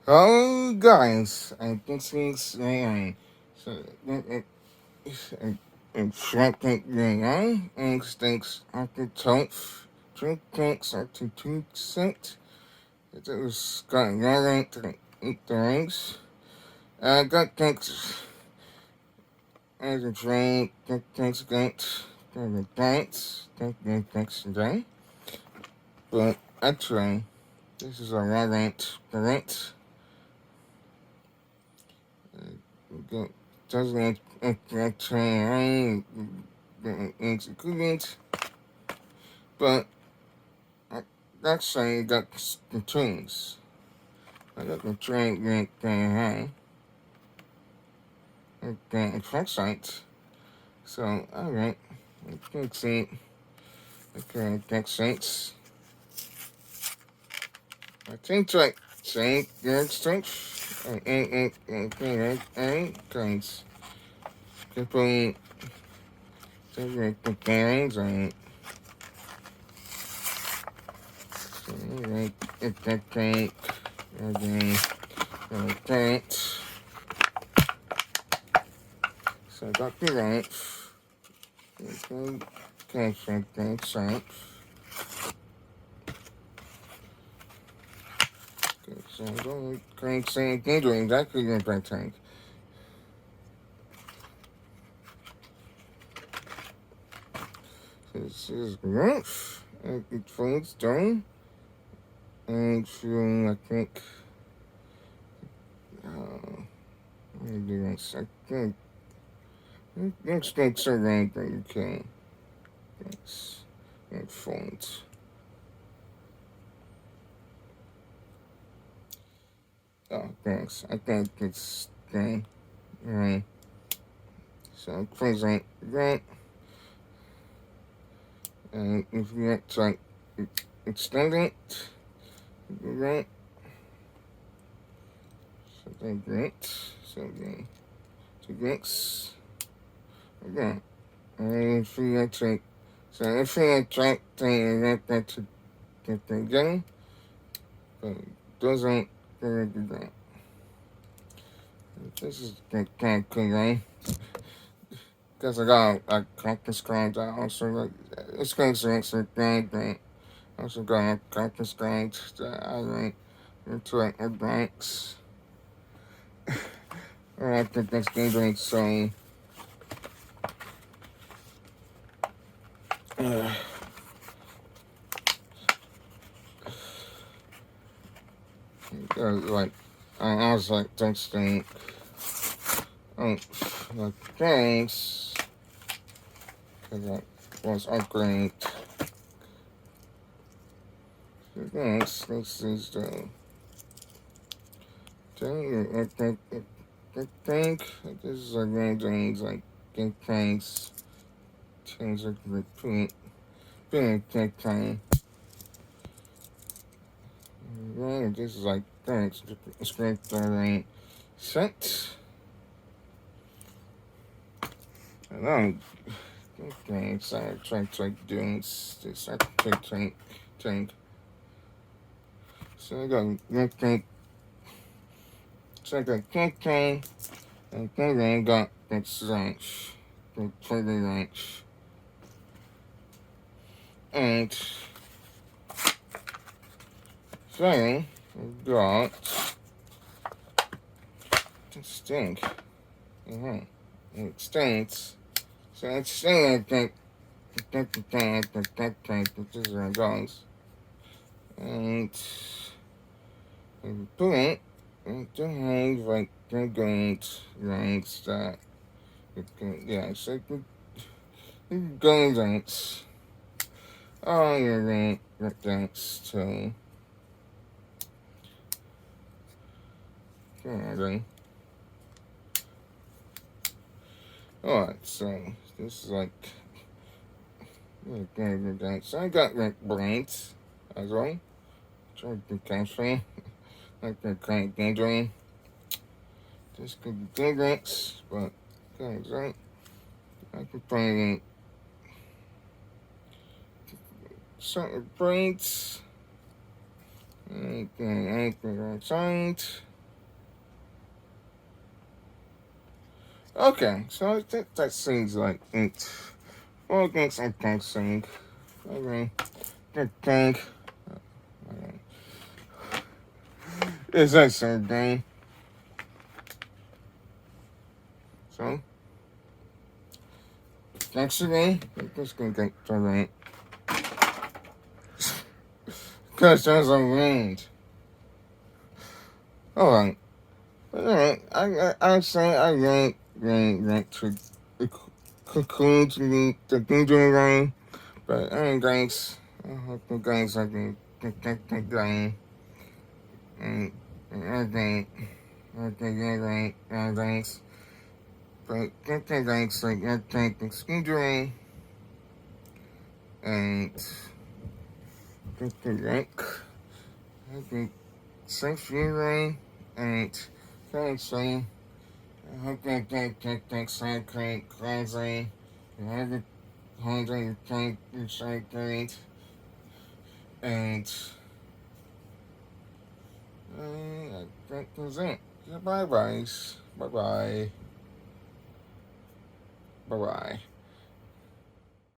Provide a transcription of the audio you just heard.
Oh, guys, I think things so Schrecklich instincts after 12 drinks after 2%. It was got yelling to eat the rings. Got thanks as a drink, got thanks against the thanks, thanks today. But actually, this is a rant, doesn't actually inconvenient, but actually got the tunes. I got the train with the website. So alright, I can see okay websites. I think like saying your stuff and kinds people taking the parents and so like it's that tank and then parents. So I got the lights. Okay, something sites. So I don't say anything doing exactly like that tank. So this is rough. It falls down. And feeling I think maybe one second. Looks like so right that you can. Yes. And phones. Oh, thanks. I think it's done. Alright. So close out that. And if you want to like extend it, do that. So that's great. So again, to next. Again. And if you want to so if you want to that to get the again, but it doesn't really do that. This is kind of cool, right? Because I got like cactus grinds. I also like it's going to answer grind, but I also got cactus grinds that I like into like my banks. Or I think that's dangerous, so like I was like texting like thanks because I was upgraded. Thanks, this is the I think this is like one of things like thanks change like repeat being take time. Yeah, this is like thanks script already set. And I'm okay, so I try to like doing this I think. So I got think so I got think and then I got that slash the trigger launch. And so I got stink. It stinks. So it's saying that this is where it goes. And put it have like great ranks that yeah, so go ranks. Oh, your rank thanks to okay. Alright, so this is like so I got like brains as well. Try to be cash like the kind of daydream. This could be dangerous, but things right. I can play certain brains. Anything outside. Okay, so I think that seems like it. Well, thanks, I think so. Okay, good thing. Is that something? So, next today, I'm just gonna get to that. Because there's a range. Alright. Alright, I say I rank to conclude the video game. But, guys, I hope you guys have been the game. And, thanks. But, thanks, like, thank the screen and the link. Okay, safe viewing and thanks, I hope that thanks, crazy. You have a holiday tank inside great. And that was it. Bye bye. Bye bye. Bye bye.